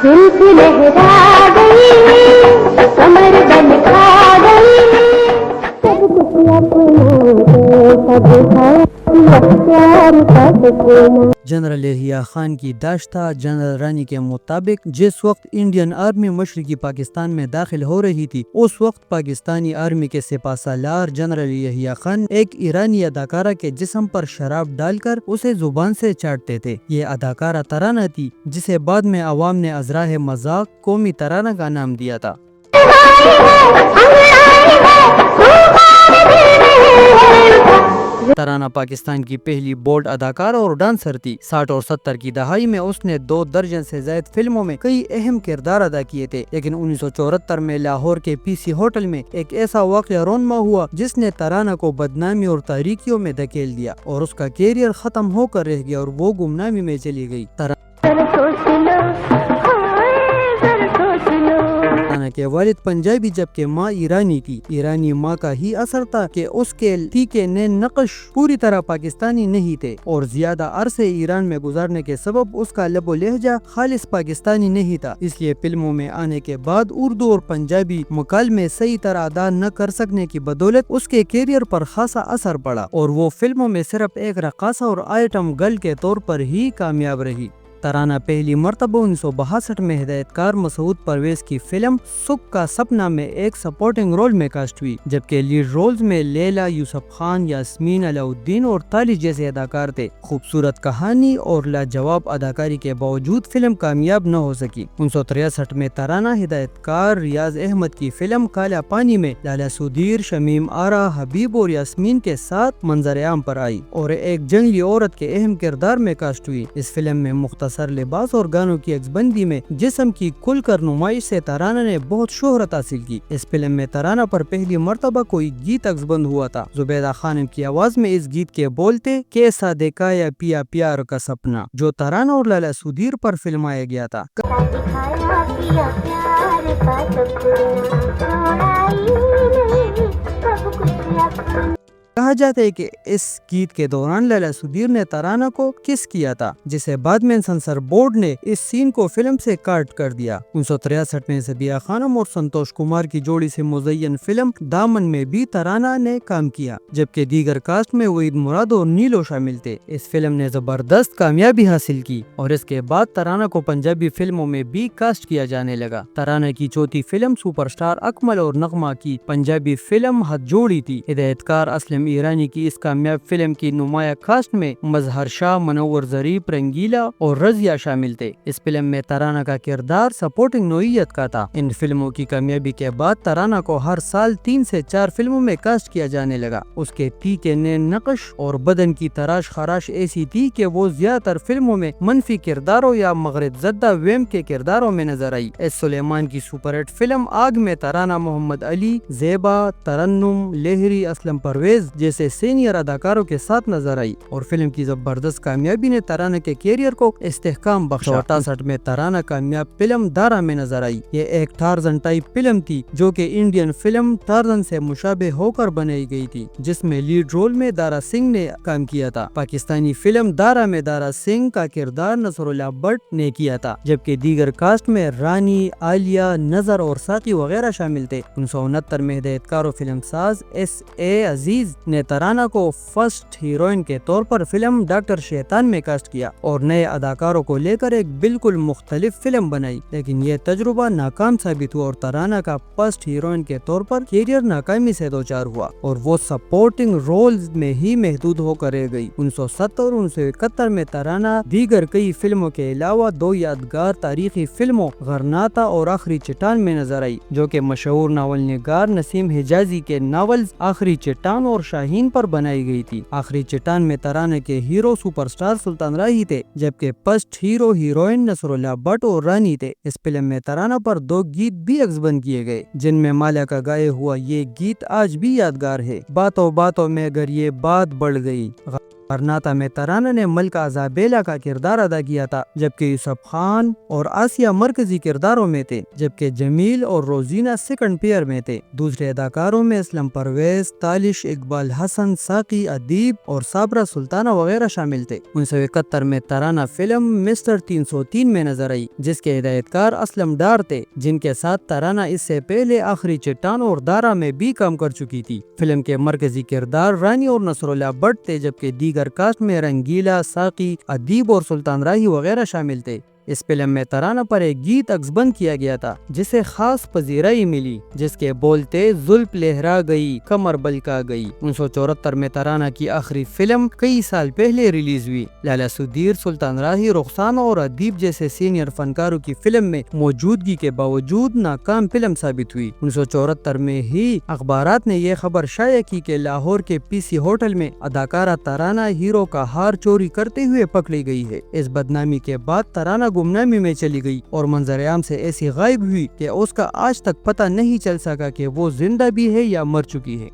जुल्फ लहरा गई, कमर बन खा गई, सब कुछ अपना सब प्यार का सुकून। जनरल यहिया खान की दाश्ता जनरल रानी के मुताबिक जिस वक्त इंडियन आर्मी मशरकी पाकिस्तान में दाखिल हो रही थी, उस वक्त पाकिस्तानी आर्मी के सिपा सालार जनरल यहिया खान एक ईरानी अदाकारा के जिस्म पर शराब डालकर उसे जुबान से चाटते थे। ये अदाकारा तराना थी, जिसे बाद में अवाम ने अजराह मजाक कौमी तराना का नाम दिया था। तराना पाकिस्तान की पहली बोल्ड अदाकार और डांसर थी। 60 और 70 की दहाई में उसने 2 दर्जन से ज्यादा फिल्मों में कई अहम किरदार अदा किए थे, लेकिन 1974 में लाहौर के पीसी होटल में एक ऐसा वाक़या रोनमा हुआ जिसने तराना को बदनामी और तारीकियों में धकेल दिया और उसका कैरियर खत्म होकर रह गया और वो गुमनामी में चली गई। तराना के वालिद पंजाबी जबकि माँ ईरानी थी। ईरानी माँ का ही असर था कि उसके तीखे ने नक्श पूरी तरह पाकिस्तानी नहीं थे और ज्यादा अरसे ईरान में गुजारने के सबब उसका लबो लहजा खालिस पाकिस्तानी नहीं था। इसलिए फिल्मों में आने के बाद उर्दू और पंजाबी मुकालमे सही तरह अदा न कर सकने की बदौलत उसके कैरियर पर खासा असर पड़ा और वो फिल्मों में सिर्फ एक रकासा और आइटम गर्ल के तौर पर ही कामयाब रही। तराना पहली मरतबा 1962 में हिदायतकार मसूद परवेज की फिल्म सुख का सपना में एक सपोर्टिंग रोल में कास्ट हुई, जबकि लीड रोल्स में लैला, यूसुफ खान, यास्मीन अलाउद्दीन और ताली जैसे अदाकार थे। खूबसूरत कहानी और लाजवाब अदाकारी के बावजूद फिल्म कामयाब न हो सकी। 1963 में तराना हिदायतकार रियाज अहमद की फिल्म काला पानी में लाला सुधीर, शमीम आरा, हबीब और यास्मीन के साथ मंजर आम पर आई और एक जंगली औरत के अहम किरदार में कास्ट हुई। इस फिल्म में मुख्तसर लिबास और गानों की अक्सबंदी में जिस्म की खुलकर नुमाइश से तराना ने बहुत शोहरत हासिल की। इस फिल्म में तराना पर पहली मर्तबा कोई गीत अक्सबंद हुआ था। जुबैदा खानम की आवाज में इस गीत के बोलते कैसा देखा या पिया प्यार का सपना, जो तराना और लाला सुधीर पर फिल्माया गया था। कहा जाता है कि इस गीत के दौरान लाला सुधीर ने तराना को किस किया था, जिसे बाद में सेंसर बोर्ड ने इस सीन को फिल्म से काट कर दिया। 1963 में ज़बिया खानम और संतोष कुमार की जोड़ी से मुज़य्यन फिल्म दामन में भी तराना ने काम किया, जबकि दीगर कास्ट में वहीद मुराद और नीलो शामिल थे। इस फिल्म ने जबरदस्त कामयाबी हासिल की और इसके बाद तराना को पंजाबी फिल्मों में भी कास्ट किया जाने लगा। तराना की चौथी फिल्म सुपरस्टार अकमल और नगमा की पंजाबी फिल्म हथ जोड़ी थी। हिदायतकार असलम ईरानी की इस कामयाब फिल्म की नुमाया कास्ट में मजहर शाह, मनोवर ज़रीफ, रंगीला और रजिया शामिल थे। इस फिल्म में तराना का किरदार सपोर्टिंग नोयत का था। इन फिल्मों की कामयाबी के बाद तराना को हर साल 3 से 4 फिल्मों में कास्ट किया जाने लगा। उसके तीखे ने नक्श और बदन की तराश खराश ऐसी थी कि वो ज्यादातर फिल्मों में मनफी किरदारों या मगरिब ज़द्दा वेम के किरदारों में नजर आई। एस सुलेमान की सुपरहिट फिल्म आग में तराना मोहम्मद अली, ज़ेबा, तरन्नुम, लेहरी, असलम परवेज जैसे सीनियर अदाकारों के साथ नजर आई और फिल्म की जबरदस्त कामयाबी ने तराना के कैरियर को इस्तेहकाम बख्शा। 68 में तराना कामयाब फिल्म दारा में नजर आई। ये एक टार्जन टाइप फिल्म थी जो कि इंडियन फिल्म टार्जन से मुशाबे होकर बनाई गई थी, जिसमें लीड रोल में दारा सिंह ने काम किया था। पाकिस्तानी फिल्म दारा में दारा सिंह का किरदार नसरुल्लाह भट्ट ने किया था, जबकि दीगर कास्ट में रानी, आलिया, नजर और साकी वगैरह शामिल थे। 1969 में हिदायतकार और फिल्म साज S.A. अजीज ने तराना को फर्स्ट हीरोइन के तौर पर फिल्म डॉक्टर शैतान में कास्ट किया और नए अदाकारों को लेकर एक बिल्कुल मुख्तलिफ फिल्म बनाई, लेकिन यह तजुर्बा नाकाम साबित हुआ और तराना का फर्स्ट हीरोइन के तौर पर कैरियर नाकामी से दो चार हुआ और वो सपोर्टिंग रोल्स में ही महदूद होकर रह गई। 1970 और 1971 में तराना दीगर कई फिल्मों के अलावा 2 यादगार तारीखी फिल्मों गरनाता और आखिरी चट्टान में नजर आई, जो कि मशहूर नावल निगार नसीम हिजाजी के नावल्स आखिरी चट्टान और शाहीन पर बनाई गई थी। आखिरी चट्टान में तराना के हीरो सुपरस्टार सुल्तान राही थे, जबकि first hero heroine Nasrullah Bhatt और रानी थे। इस फिल्म में तराना पर 2 गीत भी अक्सबंद किए गए, जिनमें माला का गाया हुआ ये गीत आज भी यादगार है। बातों बातों में अगर ये बात बढ़ गई, ارناتا میں ترانہ نے ملکہ زابیلا کا کردار ادا کیا تھا، جبکہ یوسف خان اور آسیہ مرکزی کرداروں میں تھے، جبکہ جمیل اور روزینہ سیکنڈ پیئر میں تھے۔ دوسرے اداکاروں میں اسلم پرویز، تالش، اقبال حسن، ساقی، ادیب اور صابرہ سلطانہ وغیرہ شامل تھے۔ 1971 میں ترانہ فلم مسٹر 303 میں نظر آئی، جس کے ہدایت کار اسلم ڈار تھے، جن کے ساتھ ترانہ اس سے پہلے آخری چٹان اور دارا میں بھی کام کر چکی تھی۔ فلم کے مرکزی کردار رانی اور نصر اللہ بٹ تھے، جبکہ دیگر کاسٹ میں رنگیلا، ساقی، ادیب اور سلطان راہی وغیرہ شامل تھے۔ اس فلم میں ترانہ پر ایک گیت عکس بند کیا گیا تھا جسے خاص پذیرائی ملی، جس کے بول تھے زلف لہرا گئی کمر بلکا گئی۔ 1974 میں ترانہ کی آخری فلم کئی سال پہلے ریلیز ہوئی۔ لالا سدیر، سلطان راہی، رخسانہ اور ادیب جیسے سینئر فنکاروں کی فلم میں موجودگی کے باوجود ناکام فلم ثابت ہوئی۔ 1974 میں ہی اخبارات نے یہ خبر شائع کی کہ لاہور کے پی سی ہوٹل میں اداکارہ ترانہ ہیرو کا ہار چوری کرتے ہوئے پکڑی گئی ہے۔ اس بدنامی کے بعد ترانہ گمنامی میں چلی گئی اور منظر عام سے ایسی غائب ہوئی کہ اس کا آج تک پتہ نہیں چل سکا کہ وہ زندہ بھی ہے یا مر چکی ہے۔